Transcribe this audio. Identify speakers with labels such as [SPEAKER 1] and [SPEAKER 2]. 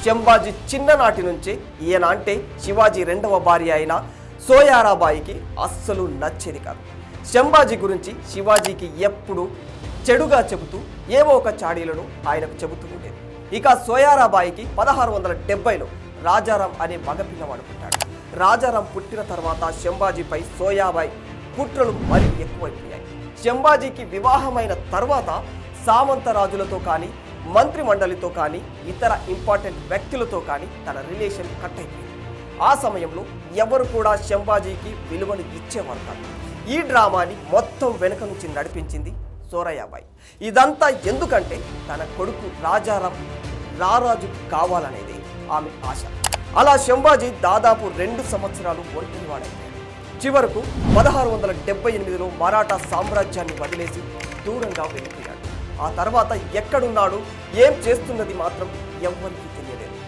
[SPEAKER 1] శంభాజీ చిన్ననాటి నుంచే ఈయన అంటే శివాజీ రెండవ భార్య అయిన సోయారాబాయికి అస్సలు నచ్చేది కాదు. శంభాజీ గురించి శివాజీకి ఎప్పుడు చెడుగా చెబుతూ ఏవో ఒక చాడీలను ఆయనకు చెబుతూ ఉండేది. ఇక సోయారాబాయికి 1670లో రాజారాం అనే మగపిల్లవాడు పుట్టాడు. రాజారాం పుట్టిన తర్వాత శంభాజీపై సోయాబాయి కుట్రలు మరీ ఎక్కువైపోయాయి. శంభాజీకి వివాహమైన తర్వాత సామంత రాజులతో కానీ, మంత్రి మండలితో కానీ, ఇతర ఇంపార్టెంట్ వ్యక్తులతో కానీ తన రిలేషన్ కట్ అయిపోయింది. ఆ సమయంలో ఎవరు కూడా శంభాజీకి విలువను ఇచ్చేవారు కాదు. ఈ డ్రామాని మొత్తం వెనుక నుంచి నడిపించింది సోరయాబాయి. ఇదంతా ఎందుకంటే తన కొడుకు రాజారాం రారాజు కావాలనేది ఆమె ఆశ. అలా శంభాజీ దాదాపు 2 సంవత్సరాలు ఒంటరివాడైపోయాడు. చివరకు 1678లో మరాఠా సామ్రాజ్యాన్ని వదిలేసి దూరంగా వెళ్ళిపోయాడు. ఆ తర్వాత ఎక్కడున్నాడు, ఏం చేస్తున్నది మాత్రం ఎవ్వరికీ